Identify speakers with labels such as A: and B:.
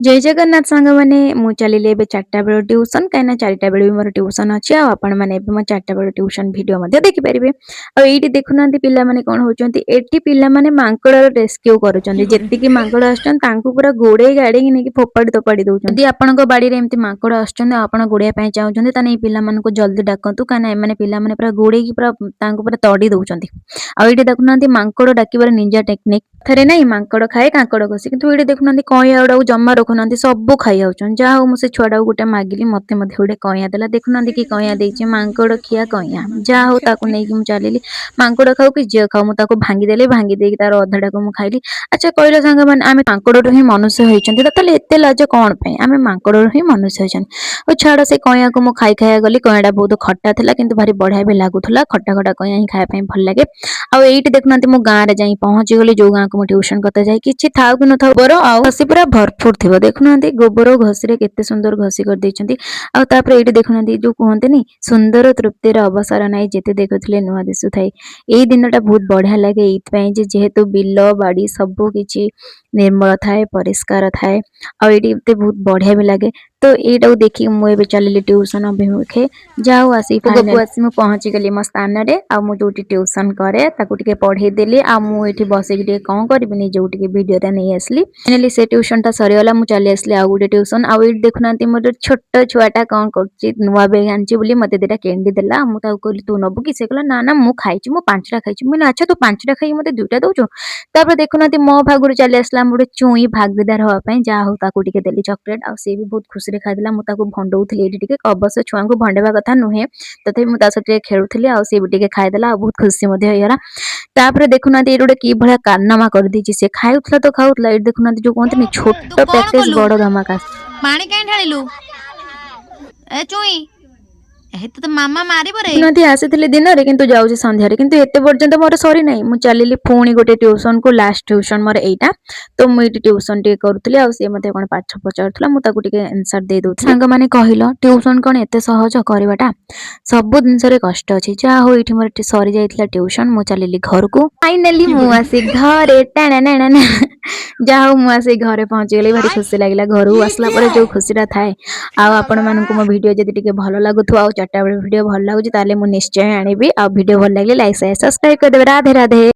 A: ଜୟ ଜଗନ୍ନାଥ ସାଙ୍ଗମାନେ ମୁଁ ଚାଲିଲି ଏବେ 4ଟା ବେଳ ଟ୍ୟୁସନ କାହିଁକିନା 4ଟା ବେଳେ ବି ମୋର ଟ୍ୟୁସନ ଅଛି ଆଉ ଆପଣମାନେ ଏବେ ମୋ 4ଟା ବେଳ ଟ୍ୟୁସନ ଭିଡ଼ିଓ ମଧ୍ୟ ଦେଖିପାରିବେ। ଆଉ ଏଇଠି ଦେଖୁନାହାନ୍ତି ପିଲାମାନେ କ'ଣ ହଉଛନ୍ତି, ଏଠି ପିଲାମାନେ ମାଙ୍କଡ଼ର ରେସ୍କ୍ୟୁ କରୁଛନ୍ତି। ଯେତିକି ମାଙ୍କଡ଼ ଆସୁଛନ୍ତି ତାଙ୍କୁ ପୁରା ଗୋଡ଼େଇ ଗାଡ଼େଇକି ନେଇକି ଫୋପାଡ଼ି ତୋପାଡ଼ି ଦଉଛନ୍ତି। ଯଦି ଆପଣଙ୍କ ବାଡ଼ିରେ ଏମିତି ମାଙ୍କଡ଼ ଆସୁଛନ୍ତି ଆଉ ଆପଣ ଗୋଡ଼େଇବା ପାଇଁ ଚାହୁଁଛନ୍ତି ତାହେଲେ ଏଇ ପିଲାମାନଙ୍କୁ ଜଲ୍ଦି ଡାକନ୍ତୁ, କାହିଁକିନା ଏମାନେ ପିଲାମାନେ ପୁରା ଗୋଡ଼େଇକି ପୁରା ତାଙ୍କୁ ପୁରା ତଡ଼ି ଦଉଛନ୍ତି। ଆଉ ଏଇଠି ଦେଖୁନାହାନ୍ତି ମାଙ୍କଡ଼ ଡାକିବାର ନିଞ୍ଜା ଟେକ୍ନିକ୍। ଥରେ ନାଇଁ ମାଙ୍କଡ଼ ଖାଏ କାଙ୍କଡ଼ ଘଷି, କିନ୍ତୁ ଏଇଠି ଦେଖୁନାହାନ୍ତି କଇଁଆ ଗୁଡ଼ାକୁ ଜମା ରଖୁନାହାନ୍ତି, ସବୁ ଖାଇ ଯାଉଛନ୍ତି। ଯାହା ହଉ ମୁଁ ସେ ଛୁଆଟାକୁ ଗୋଟେ ମାଗିଲି, ମୋତେ ମଧ୍ୟ ଗୋଟେ କଇଁଆ ଦେଲା। ଦେଖୁନାହାନ୍ତି କି କଇଁଆ ଦେଇଛି, ମାଙ୍କଡ଼ ଖିଆ କଇଁଆ। ଯାହା ହଉ ତାକୁ ନେଇକି ମୁଁ ଚାଲିଲି। ମାଙ୍କଡ଼ ଖାଉ କି ଯିଏ ଖାଉ ମୁଁ ତାକୁ ଭାଙ୍ଗିଦେଲି, ଭାଙ୍ଗି ଦେଇକି ତାର ଅଧାଟାକୁ ମୁଁ ଖାଇଲି। ଆଚ୍ଛା କହିଲ ସାଙ୍ଗମାନେ, ଆମେ ମାଙ୍କଡ଼ରୁ ହିଁ ମନୁଷ୍ୟ ହେଇଛନ୍ତି, ତାହେଲେ ଏତେ ଲାଜ କ'ଣ ପାଇଁ? ଆମେ ମାଙ୍କଡ଼ରୁ ହିଁ ମନୁଷ୍ୟ ହେଇଛନ୍ତି। ଆଉ ଛାଡ଼, ସେ କଇଁଆକୁ ମୁଁ ଖାଇ ଗଲି। କଇଁଆଟା ବହୁତ ଖଟା ଥିଲା କିନ୍ତୁ ଭାରି ବଢ଼ିଆ ବି ଲାଗୁଥିଲା। ଖଟା ଖଟା କଇଁଆ ହିଁ ଖାଇବା ପାଇଁ ଭଲ ଲାଗେ। ଆଉ ଏଇଠି ଦେଖୁନାହାନ୍ତି ମୁଁ ଗାଁରେ ଯାଇ ପହଞ୍ଚିଗଲି, ଯୋଉ ଗାଁକୁ ମୁଁ ଟ୍ୟୁସନ କରିତେ ଯାଇ। କିଛି ଥାଉ କି ନଥାଉ ଗୋବର ଆଉ ଘଷି ପୁରା ଭରପୁର ଥିବ। ଦେଖୁନାହାନ୍ତି ଗୋବର ଘଷିରେ କେତେ ସୁନ୍ଦର ଘଷି କରିଦେଇଛନ୍ତି। ଆଉ ତାପରେ ଏଇଠି ଦେଖୁନାହାନ୍ତି ଯୋଉ କୁହନ୍ତିନି, ସୁନ୍ଦର ତୃପ୍ତିର ଅବସର ନାହିଁ, ଯେତେ ଦେଖୁଥିଲେ ନୂଆ ଦିଶୁଥାଏ। ଏଇ ଦିନଟା ବହୁତ ବଢ଼ିଆ ଲାଗେ ଏଇଥିପାଇଁ ଯେ ଯେହେତୁ ବିଲ ବାଡ଼ି ସବୁ କିଛି ନିର୍ମଳ ଥାଏ, ପରିଷ୍କାର ଥାଏ। ଆଉ ଏଇଠି ମତେ ବହୁତ ବଢ଼ିଆ ବି ଲାଗେ। ତ ଏଇଟାକୁ ଦେଖିକି ମୁଁ ଏବେ ଚାଲିଲି ଟ୍ୟୁସନ ଅଭିମୁଖେ। ଯାଉ ଆସି ଆଗକୁ ଆସି ମୁଁ ପହଞ୍ଚିଗଲି ମୋ ସ୍ଥାନରେ। ଆଉ ମୁଁ ଯୋଉଠି ଟ୍ୟୁସନ କରେ ତାକୁ ଟିକେ ପଢ଼େଇ ଦେଲି। ଆଉ ମୁଁ ଏଇଠି ବସିକି ଟିକେ କ'ଣ କରିବି, ନିଜକୁ ଟିକେ ଭିଡ଼ିଓଟା ନେଇ ଆସିଲି। ଫାଇନାଲି ସେ ଟ୍ୟୁସନଟା ସରିଗଲା, ମୁଁ ଚାଲି ଆସିଲି ଆଉ ଗୋଟେ ଟ୍ୟୁସନ। ଆଉ ଏଇଠି ଦେଖୁନାହାନ୍ତି ମୋର ଛୋଟ ଛୁଆଟା କ'ଣ କରୁଛି, ନୂଆ ବେଗ୍ ଆଣିଛି ବୋଲି ମୋତେ ଦୁଇଟା କ୍ୟାଣ୍ଡି ଦେଲା। ମୁଁ ତାକୁ କହିଲି ତୁ ନବୁ କି? ସେ କହିଲା ନା ନା ମୁଁ ଖାଇଛି, ମୁଁ 5ଟା ଖାଇଛି। ମୁଁ କହିଲି ଆଚ୍ଛା ତୁ 5ଟା ଖାଇକି ମୋତେ 2ଟା ଦଉଛୁ? ତାପରେ ଦେଖୁନାହାନ୍ତି ମୋ ଭାଗରୁ ଚାଲି ଆସିଲା ଗୋଟେ ଚୁଇଁ ଭାଗିଦାର ହବା ପାଇଁ। ଯାହା ହଉ ତାକୁ ଟିକେ ଦେଲି ଚକୋଲେଟ, ଆଉ ସିଏ ବି ବହୁତ ଖୁସିରେ ଖାଇଦେଲା। ମୁଁ ତାକୁ ଭଣ୍ଡଉଥିଲି ଏଇଠି ଟିକେ, ଅବଶ୍ୟ ଛୁଆଙ୍କୁ ଭଣ୍ଡେଇବା କଥା ନୁହେଁ, ତଥାପି ମୁଁ ତା ସହିତ ଟିକେ ଖେଳୁଥିଲି ଆଉ ସିଏ ବି ଟିକେ ଖାଇଦେଲା ଆଉ ବହୁତ ଖୁସି ମଧ୍ୟ ହେଇଗଲା। ତାପରେ ଦେଖୁନାହାନ୍ତି ଏଇଠି ଗୋଟେ କି ଭଳିଆ କାରନାମା କରିଦେଇଛି, ସେ ଖାଉଥିଲା ତ ଖାଉଥିଲା। ଏଇଠି ଦେଖୁନାହାନ୍ତି ଯୋଉ କୁହନ୍ତିନି
B: ତୁ
A: ଛୋଟ
B: କଣ
A: ପ୍ୟାକେଜ
B: କଲୁ?
A: ବଡ ଧମାକା।
B: ପାଣି କାଇଁ ଢାଳିଲୁ? ଏ ଚୁଇଁ, ତତେ ମାମା ମାରିବରେ।
A: ଦେଖୁନାହାନ୍ତି ଆସିଥିଲି ଦିନରେ କିନ୍ତୁ ଯାଉଛି ସନ୍ଧ୍ୟାରେ, କିନ୍ତୁ ଏତେ ପର୍ଯ୍ୟନ୍ତ ମୋର ସରିନାହିଁ। ମୁଁ ଚାଲିଲି ପୁଣି ଗୋଟେ ଟ୍ୟୁସନକୁ, ଲାଷ୍ଟ ଟ୍ୟୁସନ ମୋର ଏଇଟା। ତ ମୁଁ ଏଇଠି ଟ୍ୟୁସନ ଟିକେ କରୁଥିଲି ଆଉ ସିଏ ମୋତେ କ'ଣ ପାଠ ପଚାରୁଥିଲା, ମୁଁ ତାକୁ ଟିକେ ଆନ୍ସର ଦେଇ ଦଉଥିଲି। ସାଙ୍ଗମାନେ କହିଲ ଟ୍ୟୁସନ କ'ଣ ଏତେ ସହଜ କରିବାଟା? ସବୁ ଜିନିଷରେ କଷ୍ଟ ଅଛି। ଯାହା ହଉ ଏଇଠି ମୋର ସରିଯାଇଥିଲା ଟ୍ୟୁସନ, ମୁଁ ଚାଲିଲି ଘରକୁ। ଫାଇନାଲି ମୁଁ ଆସି ଘରେ ଟାଣା ନାଣା ନା। ଯାହା ହଉ ମୁଁ ଆସି ଘରେ ପହଞ୍ଚିଗଲି, ଭାରି ଖୁସି ଲାଗିଲା। ଘରକୁ ଆସିଲା ପରେ ଯୋଉ ଖୁସିଟା ଥାଏ। ଆଉ ଆପଣମାନଙ୍କୁ ମୋ ଭିଡ଼ିଓ ଯଦି ଟିକେ ଭଲ ଲାଗୁଥିବ ଆଉ 4ଟା ବେଳେ ଭିଡ଼ିଓ ଭଲ ଲାଗୁଛି ତାହେଲେ ମୁଁ ନିଶ୍ଚୟ ଆଣିବି। ଆଉ ଭିଡ଼ିଓ ଭଲ ଲାଗିଲେ ଲାଇକ୍ ସେୟାର ସବସ୍କ୍ରାଇବ କରିଦେବେ। ରାଧେ ରାଧେ।